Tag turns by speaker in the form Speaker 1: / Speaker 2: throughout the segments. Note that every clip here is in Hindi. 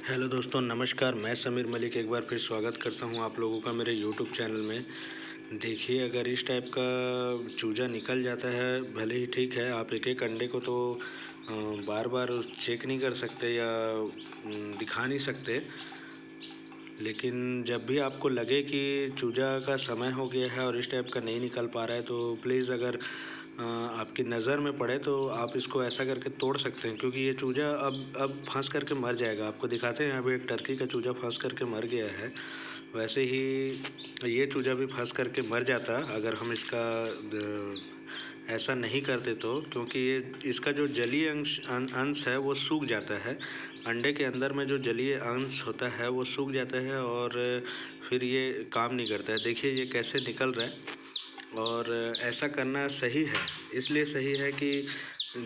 Speaker 1: हेलो दोस्तों, नमस्कार। मैं समीर मलिक एक बार फिर स्वागत करता हूं आप लोगों का मेरे यूट्यूब चैनल में। देखिए, अगर इस टाइप का चूजा निकल जाता है, भले ही ठीक है, आप एक एक अंडे को तो बार बार चेक नहीं कर सकते या दिखा नहीं सकते, लेकिन जब भी आपको लगे कि चूजा का समय हो गया है और इस टाइप का नहीं निकल पा रहा है, तो प्लीज़ अगर आपकी नज़र में पड़े तो आप इसको ऐसा करके तोड़ सकते हैं, क्योंकि ये चूजा अब फंस करके मर जाएगा। आपको दिखाते हैं, अभी एक टर्की का चूजा फंस करके मर गया है। वैसे ही ये चूजा भी फंस करके मर जाता अगर हम इसका ऐसा नहीं करते तो, क्योंकि ये इसका जो जलीय अंश है वो सूख जाता है। अंडे के अंदर में जो जलीय अंश होता है वो सूख जाता है और फिर ये काम नहीं करता है। देखिए ये कैसे निकल रहा है, और ऐसा करना सही है। इसलिए सही है कि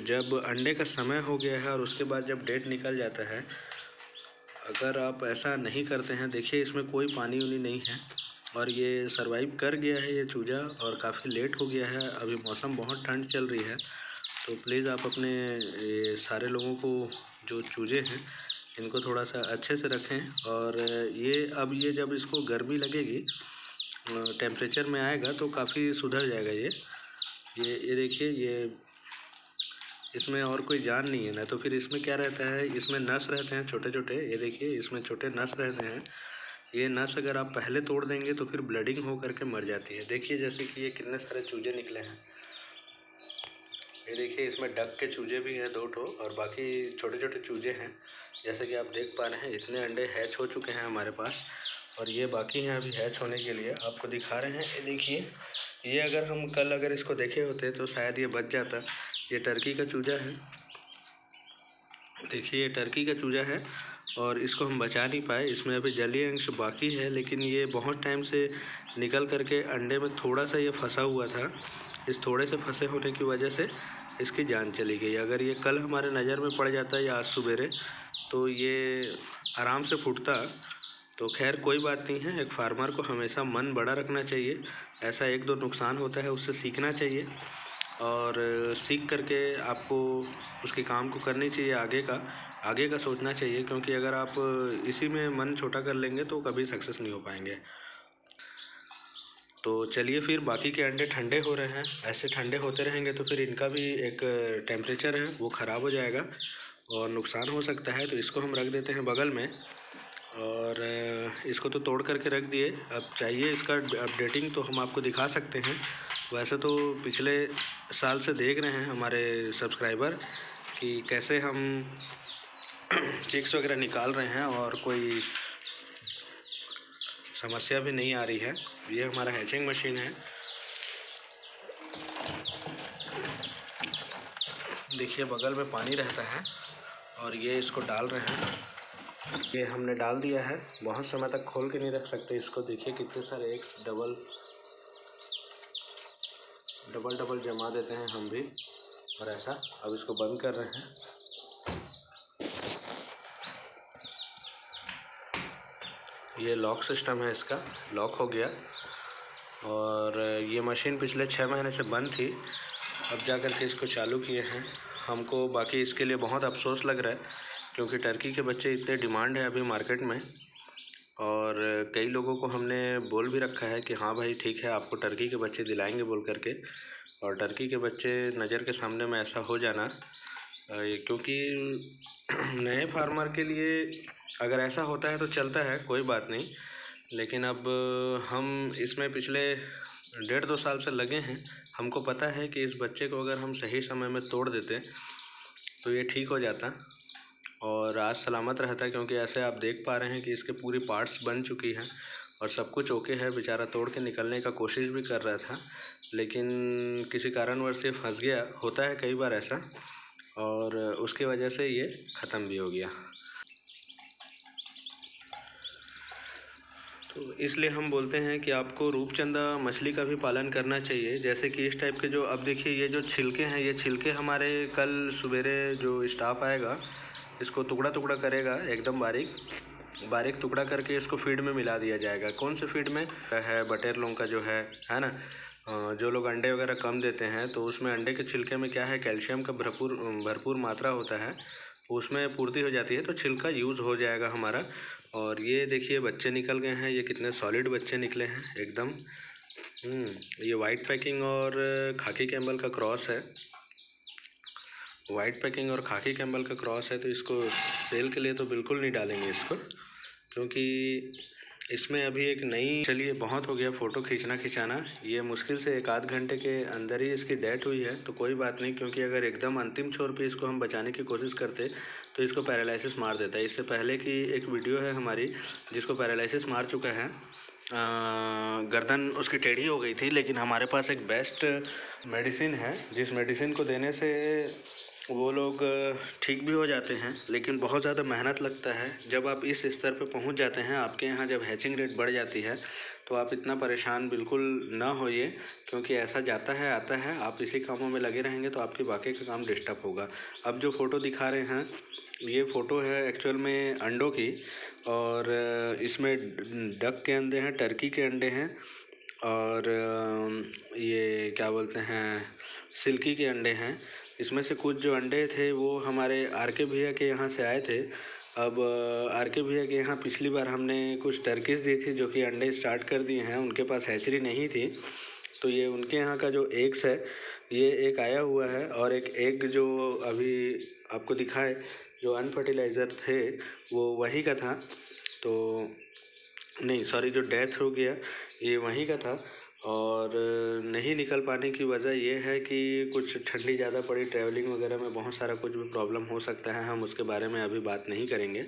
Speaker 1: जब अंडे का समय हो गया है और उसके बाद जब डेट निकल जाता है, अगर आप ऐसा नहीं करते हैं, देखिए इसमें कोई पानी उनी नहीं है और ये सरवाइव कर गया है ये चूजा, और काफ़ी लेट हो गया है। अभी मौसम बहुत ठंड चल रही है, तो प्लीज़ आप अपने सारे लोगों को, जो चूजे हैं, इनको थोड़ा सा अच्छे से रखें। और ये जब इसको गर्मी लगेगी, टेम्परेचर में आएगा तो काफ़ी सुधर जाएगा। ये देखिए, ये इसमें और कोई जान नहीं है ना, तो फिर इसमें क्या रहता है, इसमें नस रहते हैं छोटे छोटे। ये देखिए इसमें छोटे नस रहते हैं। ये नस अगर आप पहले तोड़ देंगे तो फिर ब्लडिंग हो करके मर जाती है। देखिए जैसे कि ये कितने सारे चूजे निकले हैं। ये देखिए इसमें डक के चूजे भी हैं 2 ठो, और बाकी छोटे छोटे चूजे हैं। जैसे कि आप देख पा रहे हैं, इतने अंडे हैच हो चुके हैं हमारे पास, और ये बाकी हैं अभी हैच होने के लिए। आपको दिखा रहे हैं, ये देखिए, ये अगर हम कल अगर इसको देखे होते तो शायद ये बच जाता। ये टर्की का चूजा है। देखिए ये टर्की का चूजा है और इसको हम बचा नहीं पाए। इसमें अभी जलीय अंश बाकी है, लेकिन ये बहुत टाइम से निकल करके अंडे में थोड़ा सा ये फंसा हुआ था। इस थोड़े से फंसे होने की वजह से इसकी जान चली गई। अगर ये कल हमारे नज़र में पड़ जाता या आज सवेरे, तो ये आराम से फूटता। तो खैर कोई बात नहीं है। एक फार्मर को हमेशा मन बड़ा रखना चाहिए। ऐसा 1-2 नुकसान होता है, उससे सीखना चाहिए, और सीख करके आपको उसके काम को करनी चाहिए। आगे का सोचना चाहिए, क्योंकि अगर आप इसी में मन छोटा कर लेंगे तो कभी सक्सेस नहीं हो पाएंगे। तो चलिए, फिर बाकी के अंडे ठंडे हो रहे हैं। ऐसे ठंडे होते रहेंगे तो फिर इनका भी एक टेम्परेचर है वो ख़राब हो जाएगा और नुकसान हो सकता है। तो इसको हम रख देते हैं बगल में, और इसको तो तोड़ करके रख दिए। अब चाहिए इसका अपडेटिंग तो हम आपको दिखा सकते हैं। वैसे तो पिछले साल से देख रहे हैं हमारे सब्सक्राइबर कि कैसे हम चिक्स वगैरह निकाल रहे हैं और कोई समस्या भी नहीं आ रही है। ये हमारा हैचिंग मशीन है। देखिए बगल में पानी रहता है और ये इसको डाल रहे हैं। ये हमने डाल दिया है। बहुत समय तक खोल के नहीं रख सकते इसको। देखिए कितने सारे एग्स डबल जमा देते हैं हम भी, और ऐसा। अब इसको बंद कर रहे हैं। ये लॉक सिस्टम है, इसका लॉक हो गया। और ये मशीन पिछले 6 महीने से बंद थी, अब जा कर के इसको चालू किए हैं। हमको बाकी इसके लिए बहुत अफसोस लग रहा है, क्योंकि टर्की के बच्चे इतने डिमांड है अभी मार्केट में, और कई लोगों को हमने बोल भी रखा है कि हाँ भाई ठीक है, आपको टर्की के बच्चे दिलाएंगे बोल करके। और टर्की के बच्चे नज़र के सामने में ऐसा हो जाना, क्योंकि नए फार्मर के लिए अगर ऐसा होता है तो चलता है, कोई बात नहीं। लेकिन अब हम इसमें पिछले 1.5-2 साल से लगे हैं। हमको पता है कि इस बच्चे को अगर हम सही समय में तोड़ देते तो ये ठीक हो जाता और आज सलामत रहता, क्योंकि ऐसे आप देख पा रहे हैं कि इसके पूरी पार्ट्स बन चुकी हैं और सब कुछ ओके है। बेचारा तोड़ के निकलने का कोशिश भी कर रहा था, लेकिन किसी कारणवश ये फंस गया। होता है कई बार ऐसा, और उसकी वजह से ये ख़त्म भी हो गया। तो इसलिए हम बोलते हैं कि आपको रूपचंदा मछली का भी पालन करना चाहिए। जैसे कि इस टाइप के जो, अब देखिए ये जो छिलके हैं, ये छिलके हमारे कल सवेरे जो स्टाफ आएगा इसको टुकड़ा टुकड़ा करेगा, एकदम बारीक टुकड़ा करके इसको फीड में मिला दिया जाएगा। कौन से फीड में है? बटेर लोग का जो है ना, जो लोग अंडे वगैरह कम देते हैं तो उसमें अंडे के छिलके में क्या है, कैल्शियम का भरपूर मात्रा होता है, उसमें पूर्ति हो जाती है, तो छिलका यूज़ हो जाएगा हमारा। और ये देखिए बच्चे निकल गए हैं, ये कितने सॉलिड बच्चे निकले हैं एकदम। ये वाइट पैकिंग और खाकी कैम्बल का क्रॉस है। वाइट पैकिंग और खाकी कैम्बल का क्रॉस है, तो इसको सेल के लिए तो बिल्कुल नहीं डालेंगे इसको, क्योंकि इसमें अभी एक नई, चलिए बहुत हो गया फ़ोटो खिंचाना। ये मुश्किल से 1 आध घंटे के अंदर ही इसकी डेथ हुई है, तो कोई बात नहीं, क्योंकि अगर एकदम अंतिम छोर पे इसको हम बचाने की कोशिश करते तो इसको पैरालिसिस मार देता है। इससे पहले की एक वीडियो है हमारी जिसको पैरालिसिस मार चुका है, गर्दन उसकी टेढ़ी हो गई थी, लेकिन हमारे पास एक बेस्ट मेडिसिन है जिस मेडिसिन को देने से वो लोग ठीक भी हो जाते हैं, लेकिन बहुत ज़्यादा मेहनत लगता है। जब आप इस स्तर पे पहुंच जाते हैं, आपके यहाँ जब हैचिंग रेट बढ़ जाती है, तो आप इतना परेशान बिल्कुल ना होइए, क्योंकि ऐसा जाता है आता है। आप इसी कामों में लगे रहेंगे तो आपकी बाकी का काम डिस्टर्ब होगा। अब जो फ़ोटो दिखा रहे हैं, ये फ़ोटो है एक्चुअल में अंडों की, और इसमें डक के अंडे हैं, टर्की के अंडे हैं, और ये क्या बोलते हैं, सिल्की के अंडे हैं। इसमें से कुछ जो अंडे थे वो हमारे आर के भैया के यहाँ से आए थे। अब आर के भैया के यहाँ पिछली बार हमने कुछ टर्कीज दी थी जो कि अंडे स्टार्ट कर दिए हैं, उनके पास हैचरी नहीं थी, तो ये उनके यहाँ का जो एग्स है, ये एक आया हुआ है, और एक एग जो अभी आपको दिखाए जो अनफर्टिलाइज़र थे वो वहीं का था, तो नहीं सॉरी, जो डेथ हो गया ये वहीं का था। और नहीं निकल पाने की वजह ये है कि कुछ ठंडी ज़्यादा पड़ी, ट्रैवलिंग वगैरह में बहुत सारा कुछ भी प्रॉब्लम हो सकता है, हम उसके बारे में अभी बात नहीं करेंगे।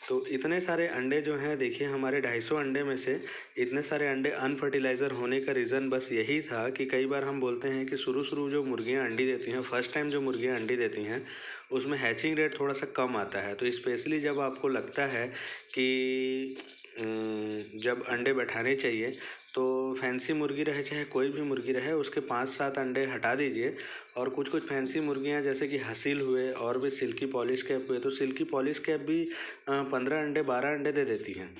Speaker 1: तो इतने सारे अंडे जो हैं, देखिए हमारे 250 अंडे में से इतने सारे अंडे अनफर्टिलाइज़र होने का रीज़न बस यही था कि कई बार हम बोलते हैं कि शुरू जो मुर्गियां अंडी देती हैं, फर्स्ट टाइम जो मुर्गियां अंडी देती हैं, उसमें हैचिंग रेट थोड़ा सा कम आता है। तो स्पेशली जब आपको लगता है कि जब अंडे बैठाने चाहिए, तो फैंसी मुर्गी रहे चाहे कोई भी मुर्गी रहे, उसके 5-7 अंडे हटा दीजिए। और कुछ फैंसी मुर्गियां जैसे कि हसील हुए और भी सिल्की पॉलिश कैप हुए, तो सिल्की पॉलिश कैप भी 15 अंडे 12 अंडे दे देती हैं।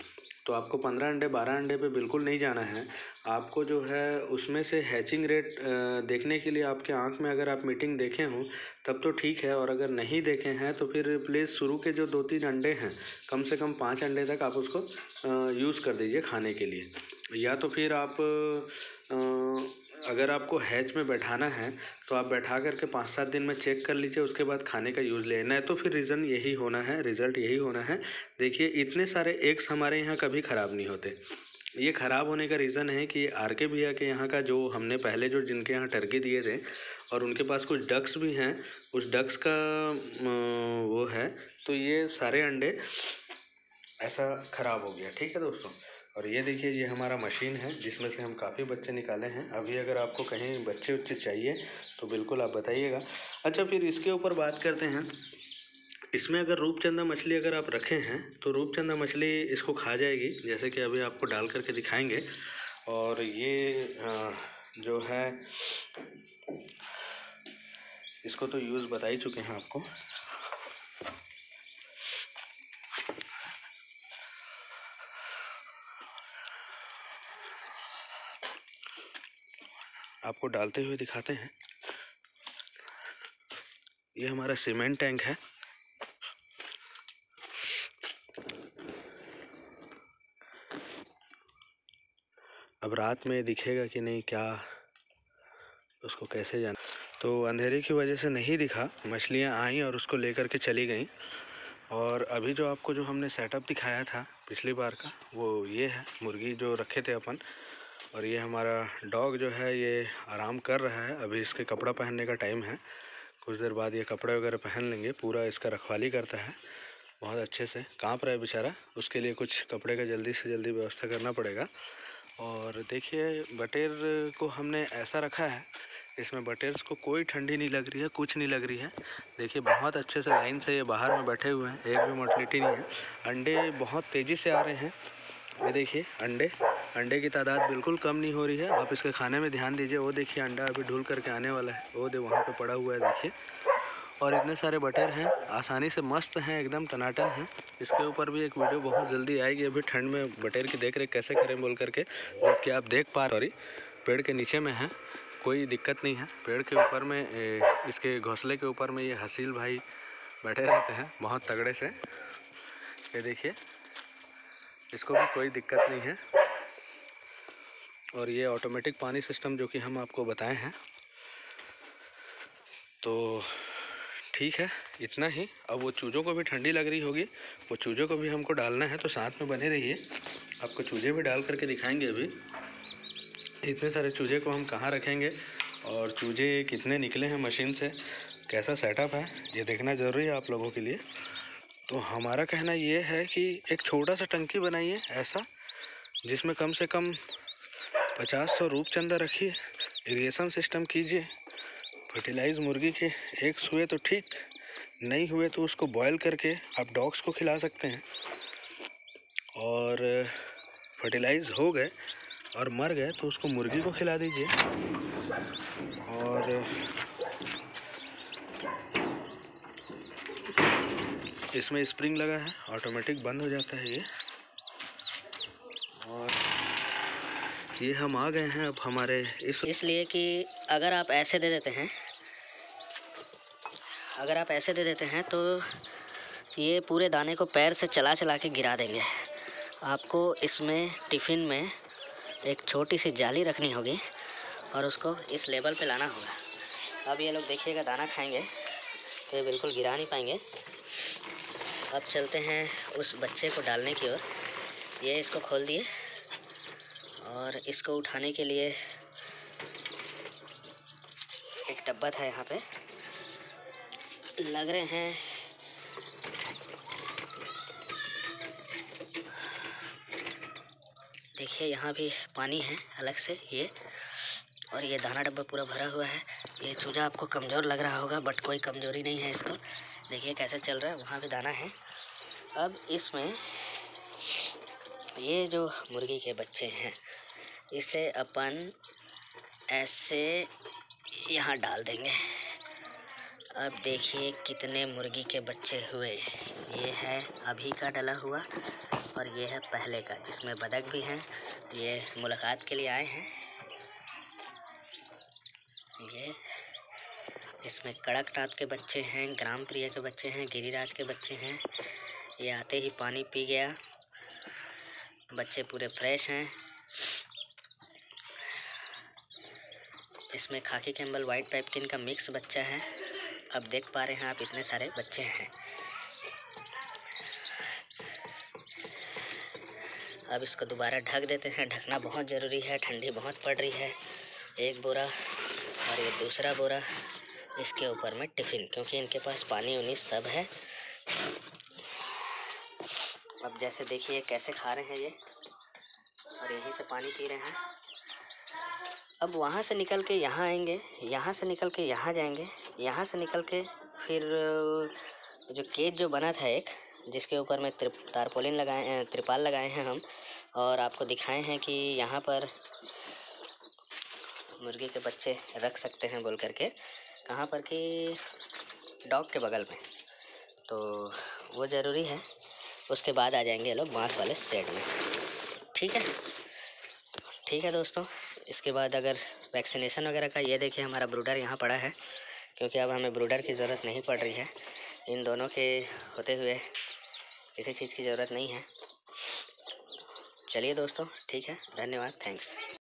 Speaker 1: तो आपको 15 अंडे 12 अंडे पे बिल्कुल नहीं जाना है। आपको जो है उसमें से हैचिंग रेट देखने के लिए आपके आंख में अगर आप मीटिंग देखे हों तब तो ठीक है, और अगर नहीं देखे हैं तो फिर प्लीज़ शुरू के जो 2-3 अंडे हैं, कम से कम 5 अंडे तक आप उसको यूज़ कर दीजिए खाने के लिए। या तो फिर आप अगर आपको हैच में बैठाना है तो आप बैठा करके 5-7 दिन में चेक कर लीजिए, उसके बाद खाने का यूज़ ले। नहीं तो फिर रिज़ल्ट यही होना है। देखिए इतने सारे एग्स हमारे यहाँ कभी ख़राब नहीं होते। ये ख़राब होने का रीज़न है कि आर के भैया के यहाँ का जो हमने पहले जो जिनके यहाँ टर्की दिए थे, और उनके पास कुछ डक्स भी हैं, उस डक्स का वो है, तो ये सारे अंडे ऐसा ख़राब हो गया। ठीक है दोस्तों, और ये देखिए ये हमारा मशीन है जिसमें से हम काफ़ी बच्चे निकाले हैं। अभी अगर आपको कहीं बच्चे चाहिए तो बिल्कुल आप बताइएगा। अच्छा, फिर इसके ऊपर बात करते हैं। इसमें अगर रूपचंदा मछली अगर आप रखे हैं तो रूपचंदा मछली इसको खा जाएगी, जैसे कि अभी आपको डाल करके दिखाएंगे। और ये जो है इसको तो यूज़ बता ही चुके हैं आपको। आपको डालते हुए दिखाते हैं। ये हमारा सीमेंट टैंक है। अब रात में दिखेगा कि नहीं, क्या उसको कैसे जाना, तो अंधेरे की वजह से नहीं दिखा। मछलियाँ आई और उसको लेकर के चली गई। और अभी जो आपको जो हमने सेटअप दिखाया था पिछली बार का, वो ये है मुर्गी जो रखे थे अपन। और ये हमारा डॉग जो है ये आराम कर रहा है। अभी इसके कपड़ा पहनने का टाइम है, कुछ देर बाद ये कपड़े वगैरह पहन लेंगे। पूरा इसका रखवाली करता है, बहुत अच्छे से काँप रहा है बेचारा, उसके लिए कुछ कपड़े का जल्दी से जल्दी व्यवस्था करना पड़ेगा। और देखिए बटेर को हमने ऐसा रखा है, इसमें बटेर्स को कोई ठंडी नहीं लग रही है, कुछ नहीं लग रही है। देखिए बहुत अच्छे से लाइन से ये बाहर में बैठे हुए हैं, एक भी मोटिलिटी नहीं है। अंडे बहुत तेज़ी से आ रहे हैं। ये देखिए अंडे की तादाद बिल्कुल कम नहीं हो रही है। आप इसके खाने में ध्यान दीजिए, वो देखिए अंडा अभी ढूल करके आने वाला है, वो दे वहाँ पे पड़ा हुआ है देखिए। और इतने सारे बटेर हैं, आसानी से मस्त हैं, एकदम टनाटन हैं। इसके ऊपर भी एक वीडियो बहुत जल्दी आएगी। अभी ठंड में बटेर की देख रेख कैसे करें बोल करके, जबकि आप देख पा रही पेड़ के नीचे में है, कोई दिक्कत नहीं है। पेड़ के ऊपर में इसके घोंसले के ऊपर में ये हसील भाई बैठे रहते हैं बहुत तगड़े से। ये देखिए, इसको भी कोई दिक्कत नहीं है। और ये ऑटोमेटिक पानी सिस्टम जो कि हम आपको बताए हैं। तो ठीक है, इतना ही। अब वो चूज़ों को भी ठंडी लग रही होगी, वो चूज़ों को भी हमको डालना है, तो साथ में बने रहिए। आपको चूज़े भी डाल करके दिखाएंगे। अभी इतने सारे चूज़े को हम कहाँ रखेंगे और चूज़े कितने निकले हैं मशीन से, कैसा सेटअप है, ये देखना ज़रूरी है आप लोगों के लिए। तो हमारा कहना ये है कि एक छोटा सा टंकी बनाइए ऐसा, जिसमें कम से कम 50-100 रूपचंदा रखिए, इरिगेशन सिस्टम कीजिए। फर्टिलाइज मुर्गी के एक हुए तो ठीक, नहीं हुए तो उसको बॉयल करके आप डॉग्स को खिला सकते हैं। और फर्टिलाइज हो गए और मर गए तो उसको मुर्गी को खिला दीजिए। और इसमें स्प्रिंग लगा है, ऑटोमेटिक बंद हो जाता है ये। और ये हम आ गए हैं अब हमारे
Speaker 2: इसलिए कि अगर आप ऐसे दे देते हैं तो ये पूरे दाने को पैर से चला चला के गिरा देंगे। आपको इसमें टिफ़िन में एक छोटी सी जाली रखनी होगी और उसको इस लेवल पे लाना होगा। अब ये लोग देखिएगा दाना खाएंगे तो ये बिल्कुल गिरा नहीं पाएंगे। अब चलते हैं उस बच्चे को डालने की ओर। ये इसको खोल दिए और इसको उठाने के लिए एक डब्बा था यहाँ पे, लग रहे हैं देखिए यहाँ भी पानी है अलग से ये, और ये दाना डब्बा पूरा भरा हुआ है। ये चूजा आपको कमज़ोर लग रहा होगा, बट कोई कमज़ोरी नहीं है इसको। देखिए कैसे चल रहा है, वहाँ भी दाना है। अब इसमें ये जो मुर्गी के बच्चे हैं, इसे अपन ऐसे यहाँ डाल देंगे। अब देखिए कितने मुर्गी के बच्चे हुए। ये है अभी का डला हुआ और ये है पहले का, जिसमें बतख भी हैं। ये मुलाकात के लिए आए हैं। ये इसमें कड़कनाथ के बच्चे हैं, ग्राम प्रिय के बच्चे हैं, गिरिराज के बच्चे हैं। ये आते ही पानी पी गया, बच्चे पूरे फ्रेश हैं। इसमें खाकी कैम्बल वाइट पैपकिन का मिक्स बच्चा है। अब देख पा रहे हैं आप, इतने सारे बच्चे हैं। अब इसको दोबारा ढक देते हैं। ढकना बहुत ज़रूरी है, ठंडी बहुत पड़ रही है। एक बोरा और ये दूसरा बोरा, इसके ऊपर में टिफ़िन, क्योंकि इनके पास पानी उनी सब है। अब जैसे देखिए कैसे खा रहे हैं ये, और यहीं से पानी पी रहे हैं। अब वहाँ से निकल के यहाँ आएंगे, यहाँ से निकल के यहाँ जाएंगे, यहाँ से निकल के फिर जो केज जो बना था एक, जिसके ऊपर में त्रिपाल लगाए हैं हम, और आपको दिखाए हैं कि यहाँ पर मुर्गी के बच्चे रख सकते हैं बोल करके। कहाँ पर कि डॉग के बगल में, तो वो ज़रूरी है। उसके बाद आ जाएंगे ये लोग बांस वाले शेड में। ठीक है दोस्तों। इसके बाद अगर वैक्सीनेशन वगैरह का, ये देखिए हमारा ब्रूडर यहाँ पड़ा है, क्योंकि अब हमें ब्रूडर की ज़रूरत नहीं पड़ रही है। इन दोनों के होते हुए किसी चीज़ की ज़रूरत नहीं है। चलिए दोस्तों, ठीक है, धन्यवाद, थैंक्स।